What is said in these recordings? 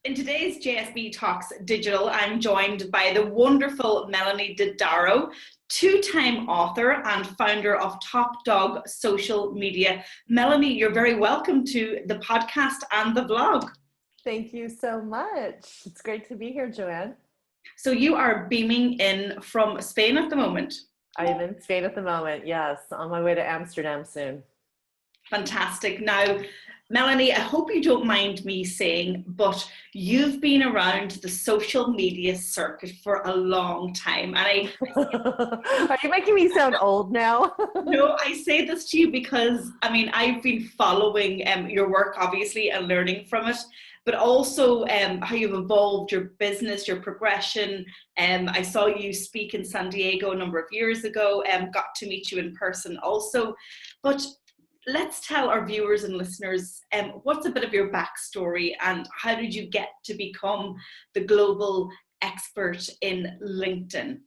In today's JSB Talks Digital, I'm joined by the wonderful Melonie Dodaro, two-time author and founder of Top Dog Social Media. Melonie, you're very welcome to the podcast and the vlog. Thank you so much. It's great to be here, Joanne. So you are beaming in from Spain at the moment. I am in Spain at the moment, yes, on my way to Amsterdam soon. Fantastic. Now, Melonie, I hope you don't mind me saying, but you've been around the social media circuit for a long time. And Are you making me sound old now? No, I say this to you because, I've been following your work, obviously, and learning from it, but also how you've evolved your business, your progression. I saw you speak in San Diego a number of years ago, got to meet you in person also. But let's tell our viewers and listeners what's a bit of your backstory and how did you get to become the global expert in LinkedIn?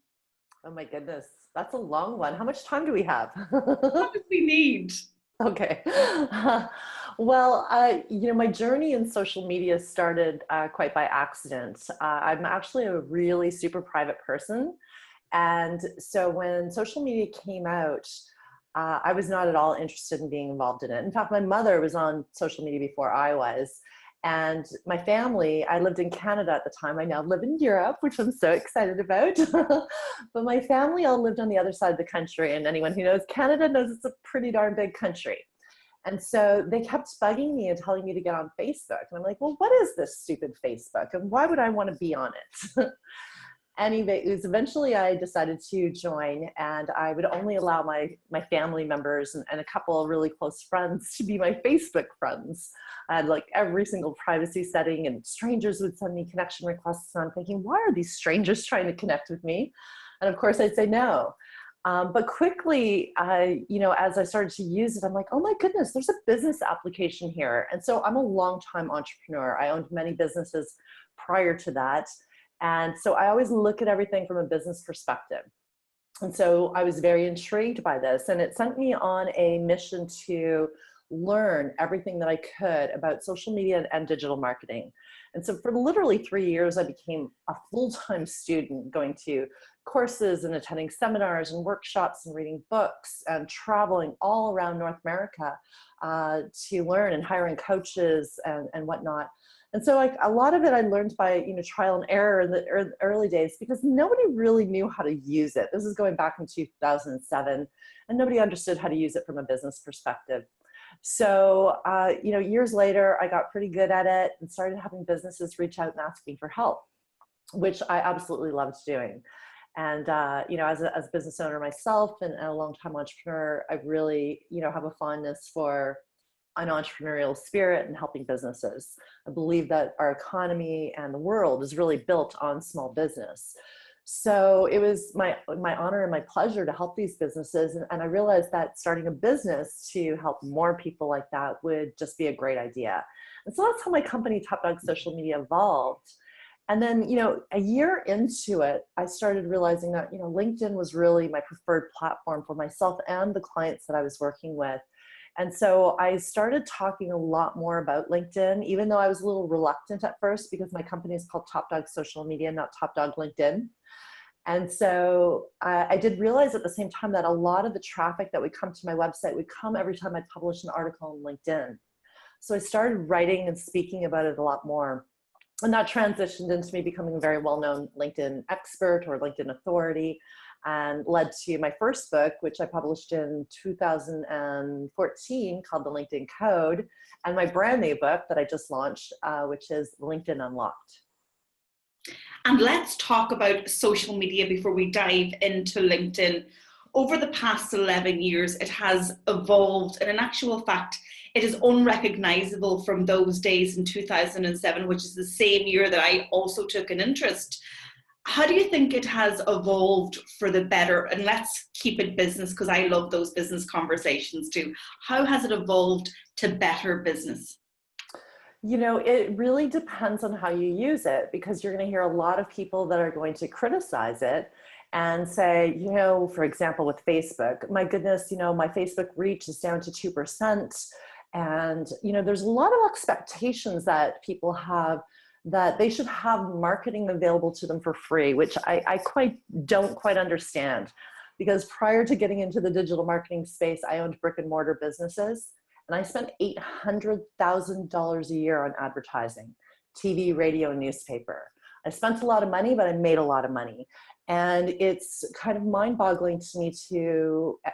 Oh my goodness, that's a long one. How much time do we have? What do we need? Okay. Well, my journey in social media started quite by accident. I'm actually a really super private person. And so when social media came out, I was not at all interested in being involved in it. In fact, my mother was on social media before I was. And my family, I lived in Canada at the time. I now live in Europe, which I'm so excited about. But my family all lived on the other side of the country. And anyone who knows Canada knows it's a pretty darn big country. And so they kept bugging me and telling me to get on Facebook. And I'm like, well, what is this stupid Facebook? And why would I want to be on it? Anyway, it was eventually I decided to join, and I would only allow my family members and a couple of really close friends to be my Facebook friends. I had like every single privacy setting, and strangers would send me connection requests. And I'm thinking, why are these strangers trying to connect with me? And of course I'd say no. But quickly, as I started to use it, I'm like, oh my goodness, there's a business application here. And so I'm a longtime entrepreneur. I owned many businesses prior to that. And so I always look at everything from a business perspective. And so I was very intrigued by this, and it sent me on a mission to learn everything that I could about social media and digital marketing. And so for literally 3 years, I became a full-time student, going to courses and attending seminars and workshops and reading books and traveling all around North America to learn, and hiring coaches and whatnot. And so like a lot of it I learned by, trial and error in the early days, because nobody really knew how to use it. This is going back in 2007, and nobody understood how to use it from a business perspective. So, years later, I got pretty good at it and started having businesses reach out and ask me for help, which I absolutely loved doing. And, as a business owner myself and a longtime entrepreneur, I really, have a fondness for an entrepreneurial spirit and helping businesses. I believe that our economy and the world is really built on small business. So it was my honor and my pleasure to help these businesses. And I realized that starting a business to help more people like that would just be a great idea. And so that's how my company, Top Dog Social Media, evolved. And then, a year into it, I started realizing that, LinkedIn was really my preferred platform for myself and the clients that I was working with. And so I started talking a lot more about LinkedIn, even though I was a little reluctant at first, because my company is called Top Dog Social Media, not Top Dog LinkedIn. And so I did realize at the same time that a lot of the traffic that would come to my website would come every time I published an article on LinkedIn. So I started writing and speaking about it a lot more. And that transitioned into me becoming a very well-known LinkedIn expert or LinkedIn authority, and led to my first book, which I published in 2014, called The LinkedIn Code, and my brand new book that I just launched, which is LinkedIn Unlocked. And let's talk about social media before we dive into LinkedIn. Over the past 11 years, it has evolved, and in actual fact, it is unrecognizable from those days in 2007, which is the same year that I also took an interest. How do you think it has evolved for the better? And let's keep it business, because I love those business conversations too. How has it evolved to better business? It really depends on how you use it, because you're going to hear a lot of people that are going to criticize it and say, for example, with Facebook, my goodness, my Facebook reach is down to 2%. And, there's a lot of expectations that people have that they should have marketing available to them for free, which I don't quite understand. Because prior to getting into the digital marketing space, I owned brick and mortar businesses, and I spent $800,000 a year on advertising, TV, radio, and newspaper. I spent a lot of money, but I made a lot of money. And it's kind of mind-boggling to me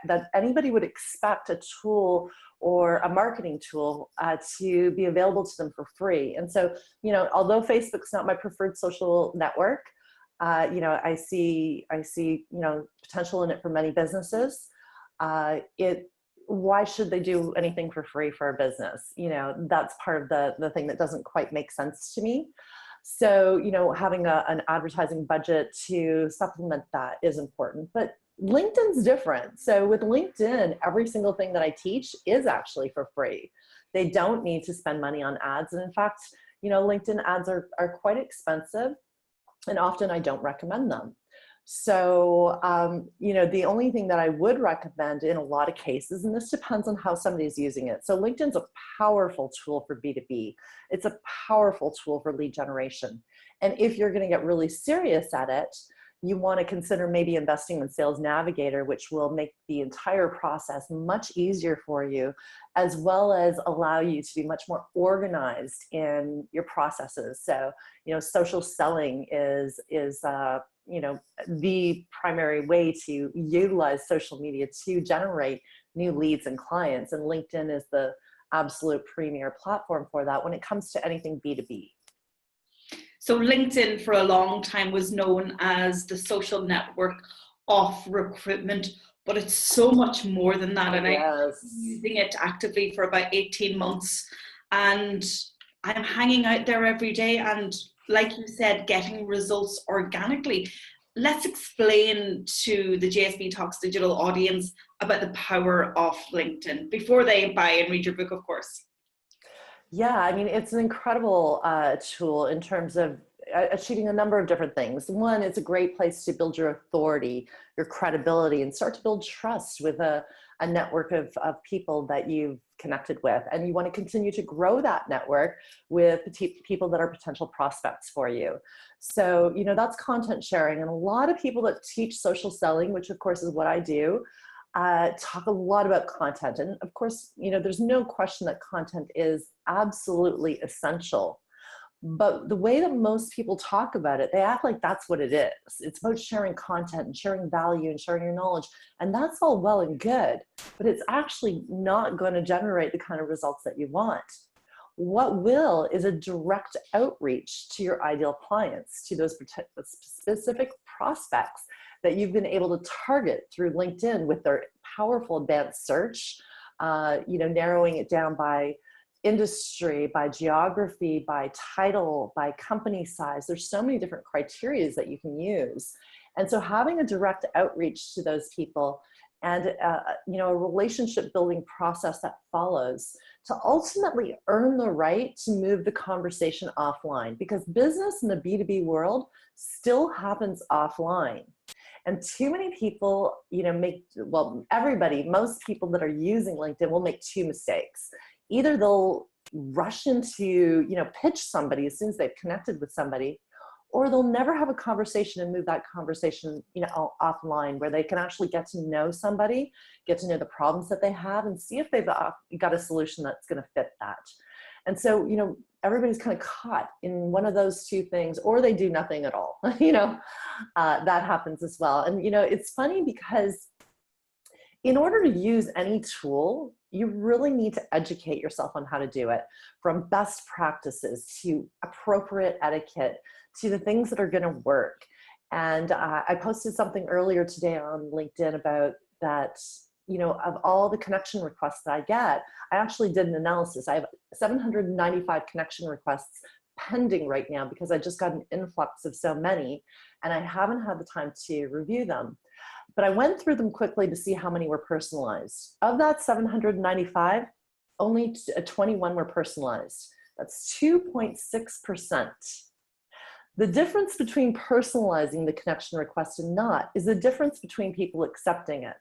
that anybody would expect a tool or a marketing tool to be available to them for free. And so, although Facebook's not my preferred social network, I see, potential in it for many businesses. Why should they do anything for free for a business? That's part of the thing that doesn't quite make sense to me. So, having an advertising budget to supplement that is important, but LinkedIn's different. So with LinkedIn, every single thing that I teach is actually for free. They don't need to spend money on ads. And in fact, LinkedIn ads are quite expensive, and often I don't recommend them. So, the only thing that I would recommend in a lot of cases, and this depends on how somebody's using it. So LinkedIn's a powerful tool for B2B. It's a powerful tool for lead generation. And if you're going to get really serious at it, you want to consider maybe investing in Sales Navigator, which will make the entire process much easier for you, as well as allow you to be much more organized in your processes. So, social selling is the primary way to utilize social media to generate new leads and clients. And LinkedIn is the absolute premier platform for that when it comes to anything B2B. So LinkedIn for a long time was known as the social network of recruitment, but it's so much more than that. And Yes. I'm using it actively for about 18 months, and I'm hanging out there every day. And like you said, getting results organically. Let's explain to the JSB Talks Digital audience about the power of LinkedIn before they buy and read your book, of course. Yeah, it's an incredible tool in terms of achieving a number of different things. One, it's a great place to build your authority, your credibility, and start to build trust with a network of people that you've connected with. And you want to continue to grow that network with people that are potential prospects for you. So, that's content sharing. And a lot of people that teach social selling, which of course is what I do, talk a lot about content. And of course, there's no question that content is absolutely essential. But the way that most people talk about it, they act like that's what it is. It's about sharing content and sharing value and sharing your knowledge. And that's all well and good, but it's actually not going to generate the kind of results that you want. What will is a direct outreach to your ideal clients, to those specific prospects that you've been able to target through LinkedIn with their powerful advanced search, narrowing it down by industry, by geography, by title, by company size. There's so many different criteria that you can use. And so having a direct outreach to those people and a relationship building process that follows to ultimately earn the right to move the conversation offline, because business in the B2B world still happens offline. And too many people, most people that are using LinkedIn will make two mistakes. Either they'll rush into, pitch somebody as soon as they've connected with somebody, or they'll never have a conversation and move that conversation, offline, where they can actually get to know somebody, get to know the problems that they have, and see if they've got a solution that's going to fit that. And so, everybody's kind of caught in one of those two things, or they do nothing at all. That happens as well. And, it's funny because in order to use any tool, you really need to educate yourself on how to do it, from best practices to appropriate etiquette to the things that are going to work. And I posted something earlier today on LinkedIn about that, of all the connection requests that I get, I actually did an analysis. I have 795 connection requests pending right now because I just got an influx of so many, and I haven't had the time to review them. But I went through them quickly to see how many were personalized. Of that 795, only 21 were personalized. That's 2.6%. The difference between personalizing the connection request and not is the difference between people accepting it.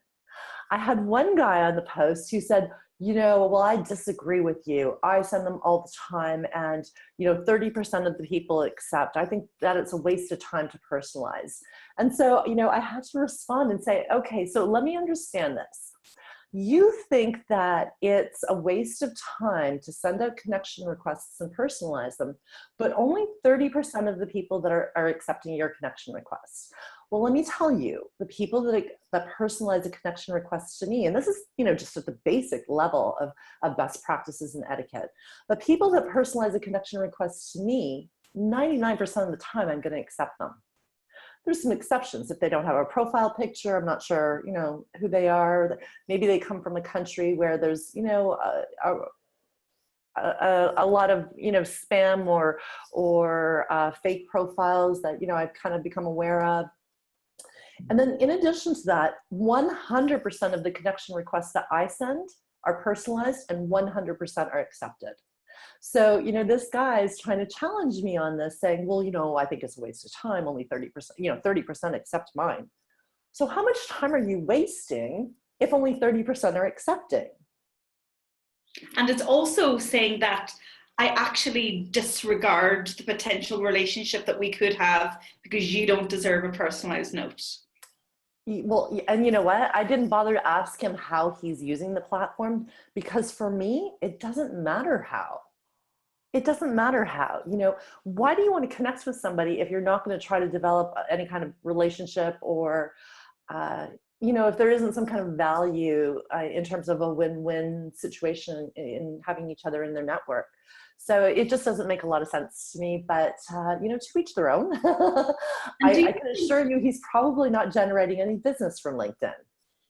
I had one guy on the post who said, well, I disagree with you. I send them all the time, and 30% of the people accept. I think that it's a waste of time to personalize. And so, I had to respond and say, okay, so let me understand this. You think that it's a waste of time to send out connection requests and personalize them, but only 30% of the people that are accepting your connection requests. Well, let me tell you, the people that personalize a connection request to me, and this is, just at the basic level of best practices and etiquette, the people that personalize a connection request to me, 99% of the time, I'm going to accept them. There's some exceptions. If they don't have a profile picture, I'm not sure, who they are. Maybe they come from a country where there's, a lot of, spam or fake profiles that, I've kind of become aware of. And then in addition to that, 100% of the connection requests that I send are personalized and 100% are accepted. So, this guy is trying to challenge me on this, saying, well, I think it's a waste of time, only 30%, 30% accept mine. So how much time are you wasting if only 30% are accepting? And it's also saying that I actually disregard the potential relationship that we could have because you don't deserve a personalized note. Well, and you know what? I didn't bother to ask him how he's using the platform, because for me, it doesn't matter how. It doesn't matter how. Why do you want to connect with somebody if you're not going to try to develop any kind of relationship, or if there isn't some kind of value in terms of a win-win situation in having each other in their network? So it just doesn't make a lot of sense to me, but to each their own. I can assure you he's probably not generating any business from LinkedIn.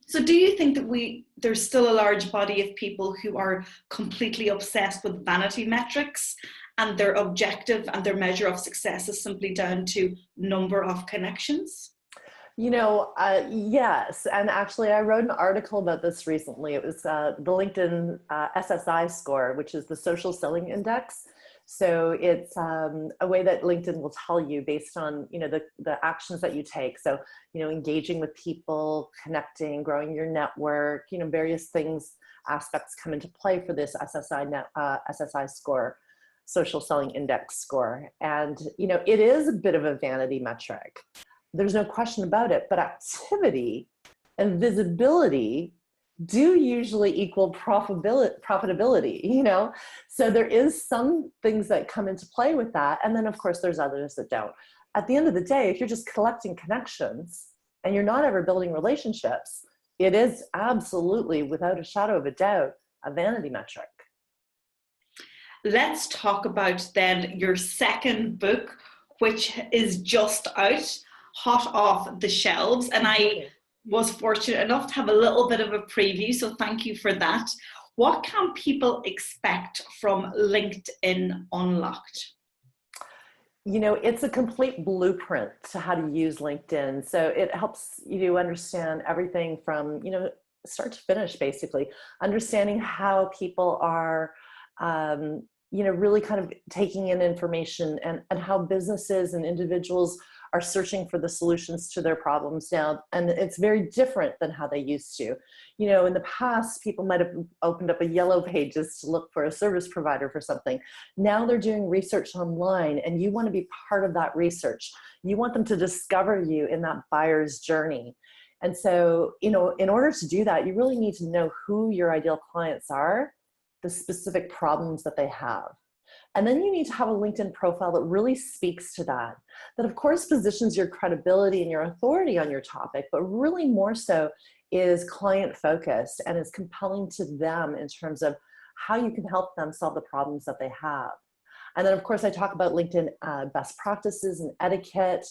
So do you think that there's still a large body of people who are completely obsessed with vanity metrics, and their objective and their measure of success is simply down to number of connections? Yes. And actually, I wrote an article about this recently. It was the LinkedIn SSI score, which is the social selling index. So it's a way that LinkedIn will tell you based on, the actions that you take. So, engaging with people, connecting, growing your network, various things, aspects come into play for this SSI score, social selling index score. And, it is a bit of a vanity metric. There's no question about it, but activity and visibility do usually equal profitability, So there is some things that come into play with that. And then of course there's others that don't. At the end of the day, if you're just collecting connections and you're not ever building relationships, it is absolutely, without a shadow of a doubt, a vanity metric. Let's talk about then your second book, which is just out, hot off the shelves. And I was fortunate enough to have a little bit of a preview, so thank you for that. What can people expect from LinkedIn Unlocked? It's a complete blueprint to how to use LinkedIn. So it helps you understand everything from, start to finish, basically. Understanding how people are, really kind of taking in information, and how businesses and individuals are searching for the solutions to their problems now. And it's very different than how they used to. In the past, people might have opened up a yellow pages to look for a service provider for something. Now they're doing research online, and you want to be part of that research. You want them to discover you in that buyer's journey. And so, in order to do that, you really need to know who your ideal clients are, the specific problems that they have. And then you need to have a LinkedIn profile that really speaks to that of course positions your credibility and your authority on your topic, but really more so is client focused and is compelling to them in terms of how you can help them solve the problems that they have. And then of course I talk about LinkedIn best practices and etiquette.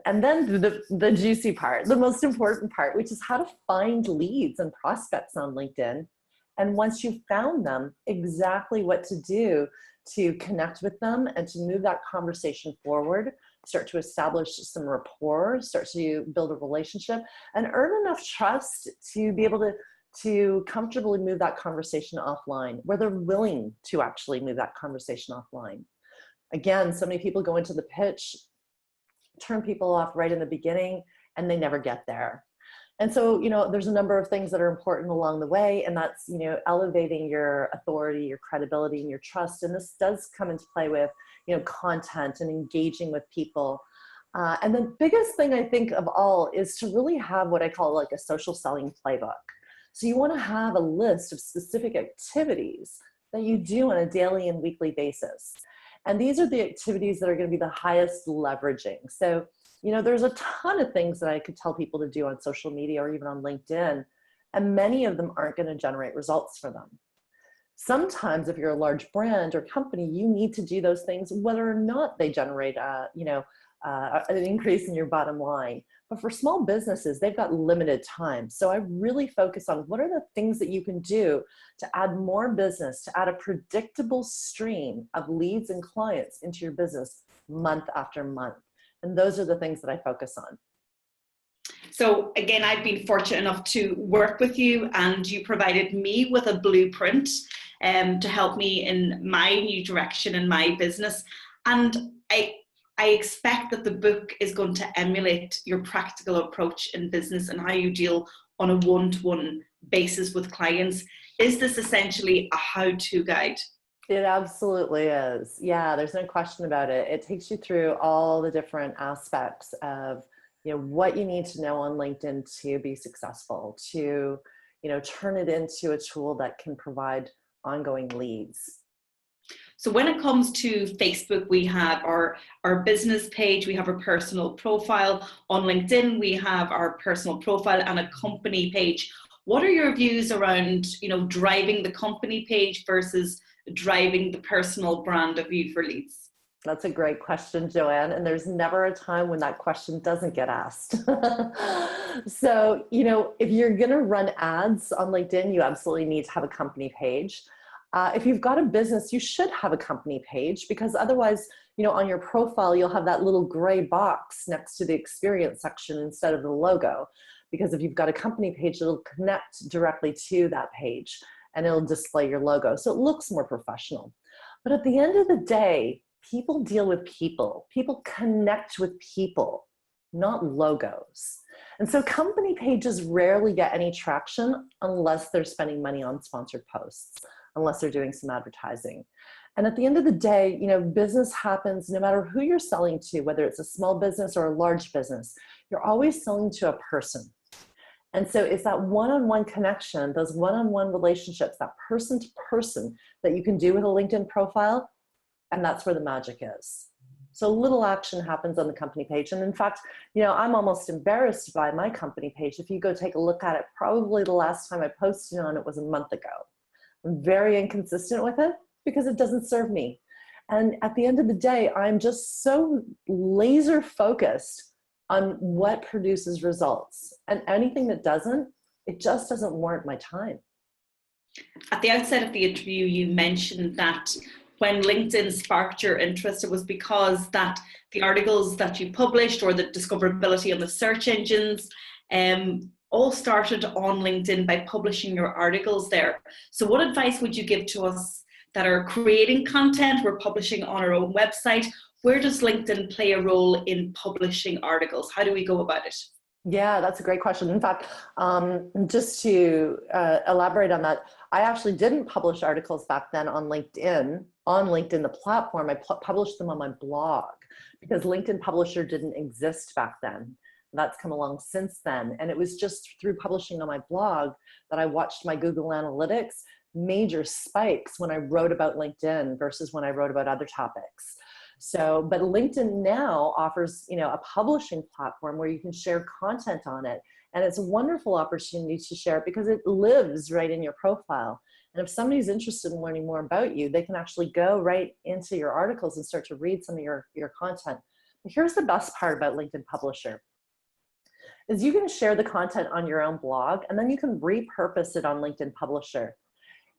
And then the juicy part, the most important part, which is how to find leads and prospects on LinkedIn. And once you've found them, exactly what to do to connect with them and to move that conversation forward, start to establish some rapport, start to build a relationship, and earn enough trust to be able to comfortably move that conversation offline, where they're willing to actually move that conversation offline. Again, so many people go into the pitch, turn people off right in the beginning, and they never get there. And so, there's a number of things that are important along the way, and that's, elevating your authority, your credibility, and your trust. And this does come into play with, content and engaging with people. And the biggest thing I think of all is to really have what I call like a social selling playbook. So you want to have a list of specific activities that you do on a daily and weekly basis. And these are the activities that are going to be the highest leveraging. So there's a ton of things that I could tell people to do on social media or even on LinkedIn, and many of them aren't going to generate results for them. Sometimes if you're a large brand or company, you need to do those things whether or not they generate an increase in your bottom line. But for small businesses, they've got limited time. So I really focus on what are the things that you can do to add more business, to add a predictable stream of leads and clients into your business month after month. And those are the things that I focus on. So again, I've been fortunate enough to work with you, and you provided me with a blueprint to help me in my new direction in my business. And I expect that the book is going to emulate your practical approach in business and how you deal on a one-to-one basis with clients. Is this essentially a how-to guide? It absolutely is. Yeah, there's no question about it. It takes you through all the different aspects of, what you need to know on LinkedIn to be successful, to, turn it into a tool that can provide ongoing leads. So when it comes to Facebook, we have our business page, we have our personal profile. On LinkedIn, we have our personal profile and a company page. What are your views around, driving the company page versus driving the personal brand of You for Leads? That's a great question, Joanne. And there's never a time when that question doesn't get asked. So, if you're going to run ads on LinkedIn, you absolutely need to have a company page. If you've got a business, you should have a company page, because otherwise, on your profile, you'll have that little gray box next to the experience section instead of the logo. Because if you've got a company page, it'll connect directly to that page and it'll display your logo. So it looks more professional. But at the end of the day, people deal with people. People connect with people, not logos. And so company pages rarely get any traction unless they're spending money on sponsored posts, unless they're doing some advertising. And at the end of the day, business happens no matter who you're selling to, whether it's a small business or a large business, you're always selling to a person. And so it's that one-on-one connection, those one-on-one relationships, that person to person that you can do with a LinkedIn profile. And that's where the magic is. So little action happens on the company page. And in fact, I'm almost embarrassed by my company page. If you go take a look at it, probably the last time I posted on it was a month ago. I'm very inconsistent with it because it doesn't serve me. And at the end of the day, I'm just so laser focused on what produces results. And anything that doesn't, it just doesn't warrant my time. At the outset of the interview, you mentioned that when LinkedIn sparked your interest, it was because that the articles that you published or the discoverability on the search engines all started on LinkedIn by publishing your articles there. So what advice would you give to us that are creating content, we're publishing on our own website? Where does LinkedIn play a role in publishing articles? How do we go about it? Yeah, that's a great question. In fact, just to elaborate on that, I actually didn't publish articles back then on LinkedIn. On LinkedIn, the platform, I published them on my blog because LinkedIn Publisher didn't exist back then. That's come along since then. And it was just through publishing on my blog that I watched my Google Analytics major spikes when I wrote about LinkedIn versus when I wrote about other topics. So, but LinkedIn now offers, a publishing platform where you can share content on it. And it's a wonderful opportunity to share it because it lives right in your profile. And if somebody's interested in learning more about you, they can actually go right into your articles and start to read some of your content. But here's the best part about LinkedIn Publisher is you can share the content on your own blog and then you can repurpose it on LinkedIn Publisher.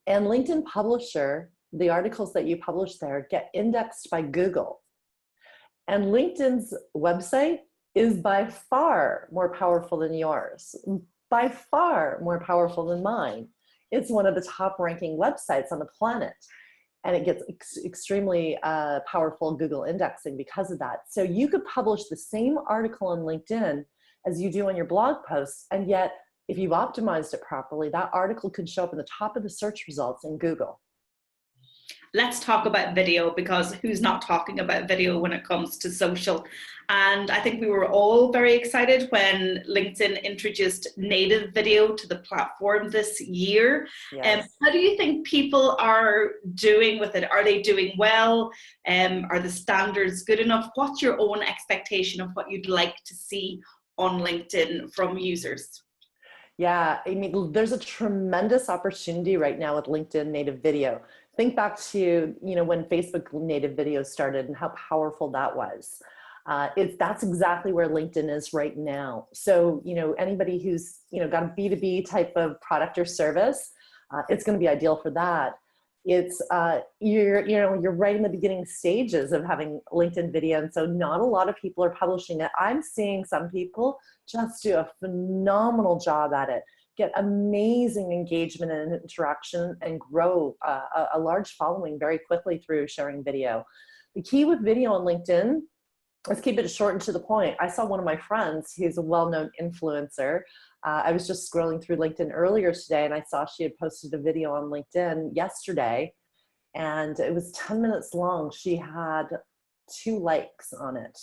And LinkedIn Publisher, the articles that you publish there get indexed by Google. And LinkedIn's website is by far more powerful than yours, by far more powerful than mine. It's one of the top ranking websites on the planet. And it gets extremely powerful Google indexing because of that. So you could publish the same article on LinkedIn as you do on your blog posts. And yet, if you've optimized it properly, that article could show up in the top of the search results in Google. Let's talk about video, because who's not talking about video when it comes to social? And I think we were all very excited when LinkedIn introduced native video to the platform this year. Yes. How do you think people are doing with it? Are they doing well? Are the standards good enough? What's your own expectation of what you'd like to see on LinkedIn from users? Yeah, I mean, there's a tremendous opportunity right now with LinkedIn native video. Think back to, when Facebook native video started and how powerful that was. That's exactly where LinkedIn is right now. So, anybody who's, got a B2B type of product or service, it's going to be ideal for that. It's, you're right in the beginning stages of having LinkedIn video. And so not a lot of people are publishing it. I'm seeing some people just do a phenomenal job at it, get amazing engagement and interaction, and grow a large following very quickly through sharing video. The key with video on LinkedIn, let's keep it short and to the point. I saw one of my friends, who's a well-known influencer. I was just scrolling through LinkedIn earlier today, and I saw she had posted a video on LinkedIn yesterday, and it was 10 minutes long. She had 2 likes on it.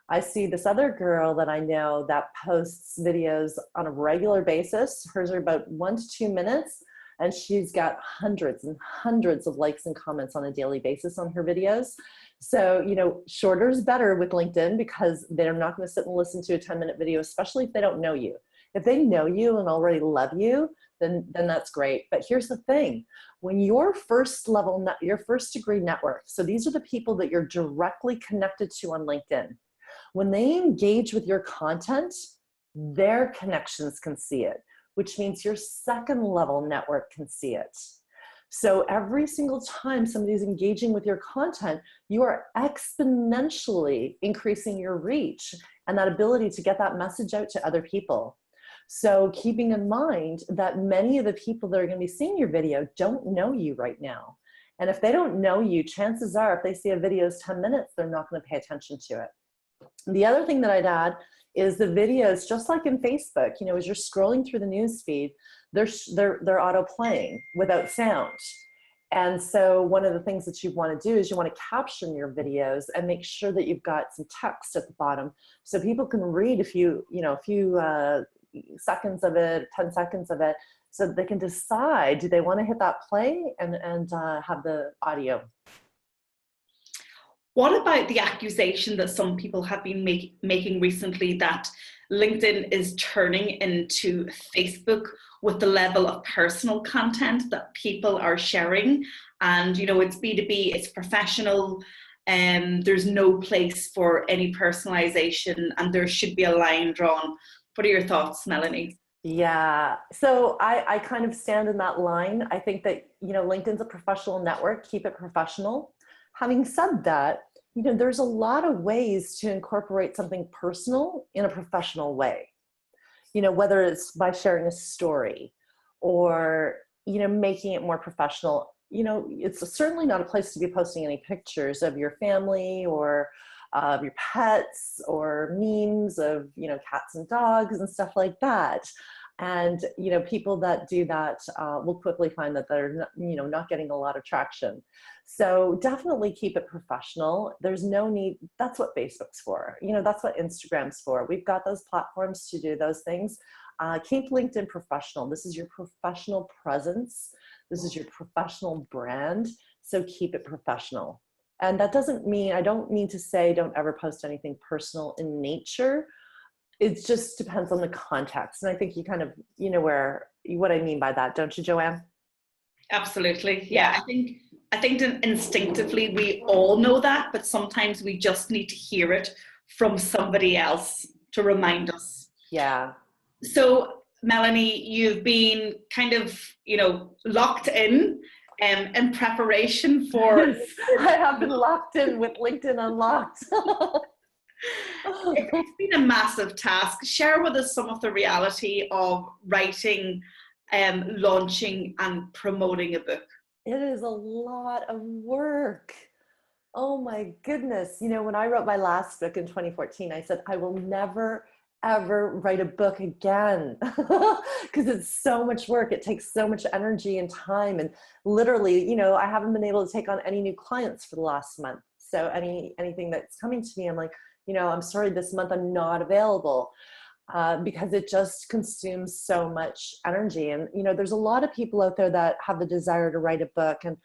I see this other girl that I know that posts videos on a regular basis. Hers are about 1 to 2 minutes, and she's got hundreds and hundreds of likes and comments on a daily basis on her videos. So, shorter is better with LinkedIn, because they're not going to sit and listen to a 10-minute video, especially if they don't know you. If they know you and already love you, then that's great. But here's the thing. When your your first degree network, so these are the people that you're directly connected to on LinkedIn, when they engage with your content, their connections can see it, which means your second level network can see it. So every single time somebody's engaging with your content, you are exponentially increasing your reach and that ability to get that message out to other people. So keeping in mind that many of the people that are going to be seeing your video don't know you right now. And if they don't know you, chances are if they see a video is 10 minutes, they're not going to pay attention to it. The other thing that I'd add is the videos, just like in Facebook, as you're scrolling through the news feed, they're auto playing without sound. And so one of the things that you want to do is you want to caption your videos and make sure that you've got some text at the bottom so people can read a few seconds of it, 10 seconds of it, so that they can decide, do they want to hit that play and have the audio. What about the accusation that some people have been making recently that LinkedIn is turning into Facebook with the level of personal content that people are sharing? And, it's B2B, it's professional, there's no place for any personalization, and there should be a line drawn. What are your thoughts, Melonie? Yeah, so I kind of stand in that line. I think that, LinkedIn's a professional network, keep it professional. Having said that, there's a lot of ways to incorporate something personal in a professional way. Whether it's by sharing a story or, making it more professional. It's certainly not a place to be posting any pictures of your family or of your pets or memes of, cats and dogs and stuff like that. And, people that do that will quickly find that they're, not getting a lot of traction. So definitely keep it professional. There's no need. That's what Facebook's for. That's what Instagram's for. We've got those platforms to do those things. Keep LinkedIn professional. This is your professional presence. This is your professional brand. So keep it professional. And that doesn't mean, I don't mean to say don't ever post anything personal in nature. It just depends on the context. And I think you kind of, what I mean by that, don't you, Joanne? Absolutely. Yeah. I think instinctively we all know that, but sometimes we just need to hear it from somebody else to remind us. Yeah. So Melonie, you've been kind of, locked in preparation for... I have been locked in with LinkedIn Unlocked. It's been a massive task. Share with us some of the reality of writing, launching and promoting a book. It is a lot of work. Oh my goodness. When I wrote my last book in 2014, I said, I will never, ever write a book again because it's so much work. It takes so much energy and time. And literally, you know, I haven't been able to take on any new clients for the last month. So anything that's coming to me, I'm like, you know, I'm sorry, this month I'm not available. Because it just consumes so much energy. And, you know, there's a lot of people out there that have the desire to write a book. And,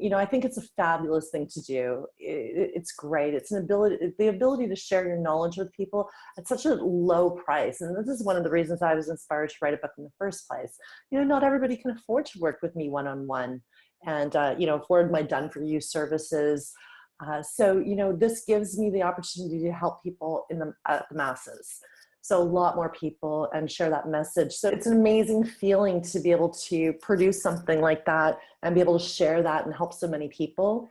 you know, I think it's a fabulous thing to do. It's great. It's the ability to share your knowledge with people at such a low price. And this is one of the reasons I was inspired to write a book in the first place. You know, not everybody can afford to work with me one-on-one and, you know, afford my done-for-you services. So, you know, this gives me the opportunity to help people in the masses. So a lot more people and share that message. So it's an amazing feeling to be able to produce something like that and be able to share that and help so many people.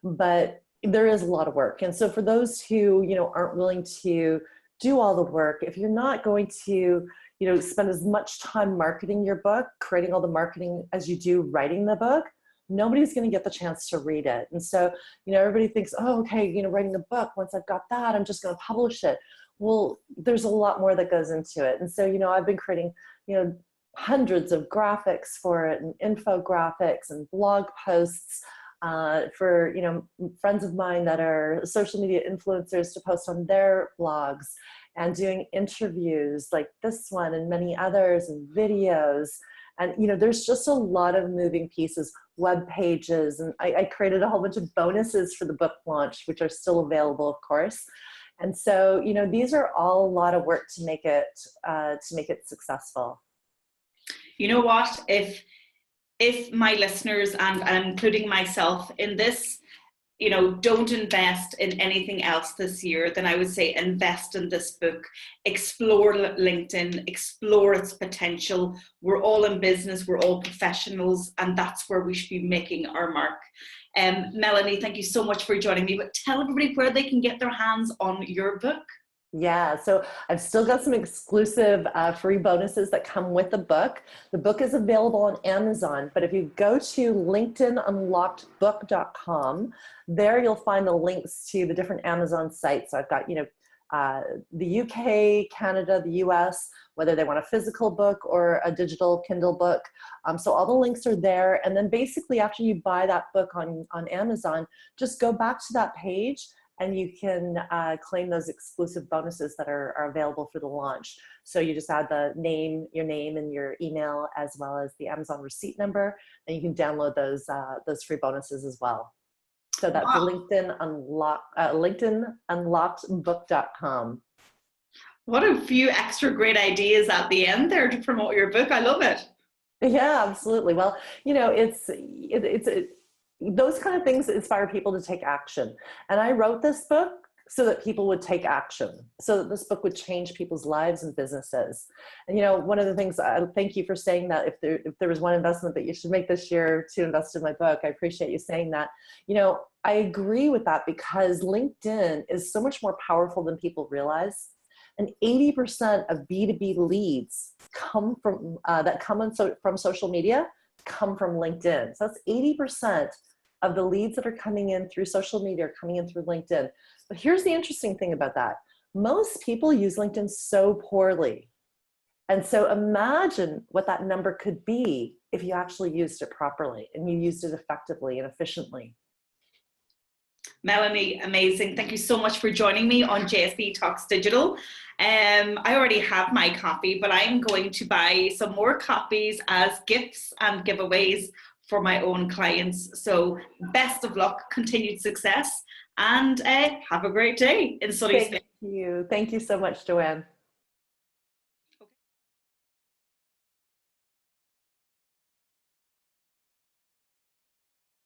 But there is a lot of work. And so for those who, you know, aren't willing to do all the work, if you're not going to, you know, spend as much time marketing your book, creating all the marketing as you do writing the book, nobody's going to get the chance to read it. And so, you know, everybody thinks, oh, okay, you know, writing a book, once I've got that, I'm just going to publish it. Well, there's a lot more that goes into it. And so, you know, I've been creating, you know, hundreds of graphics for it and infographics and blog posts for, you know, friends of mine that are social media influencers to post on their blogs, and doing interviews like this one and many others and videos. And, you know, there's just a lot of moving pieces, web pages. And I created a whole bunch of bonuses for the book launch, which are still available, of course. And so, you know, these are all a lot of work to make it successful. You know what? If my listeners and including myself in this, you know, don't invest in anything else this year, then I would say invest in this book, explore LinkedIn, explore its potential. We're all in business, we're all professionals, and that's where we should be making our mark. Melonie, thank you so much for joining me, but tell everybody where they can get their hands on your book. Yeah, so I've still got some exclusive free bonuses that come with the book. The book is available on Amazon, but if you go to linkedinunlockedbook.com, there you'll find the links to the different Amazon sites. So I've got, you know, the UK, Canada, the US, whether they want a physical book or a digital Kindle book. So all the links are there. And then basically after you buy that book on Amazon, just go back to that page and you can claim those exclusive bonuses that are available for the launch. So you just add your name and your email, as well as the Amazon receipt number, and you can download those free bonuses as well. So that's wow. LinkedInunlockedbook.com. What a few extra great ideas at the end there to promote your book. I love it. Yeah, absolutely. Well, you know, it's those kind of things inspire people to take action. And I wrote this book so that people would take action, so that this book would change people's lives and businesses. And, you know, one of the things, thank you for saying that if there was one investment that you should make this year to invest in my book, I appreciate you saying that. You know, I agree with that because LinkedIn is so much more powerful than people realize. And 80% of B2B leads come from, from social media come from LinkedIn. So that's 80% of the leads that are coming in through social media are coming in through LinkedIn. But here's the interesting thing about that. Most people use LinkedIn so poorly. And so imagine what that number could be if you actually used it properly and you used it effectively and efficiently. Melonie, amazing. Thank you so much for joining me on JSB Talks Digital. I already have my copy, but I'm going to buy some more copies as gifts and giveaways for my own clients. So best of luck, continued success, and have a great day in sunny Spain. Thank you. Thank you so much, Joanne.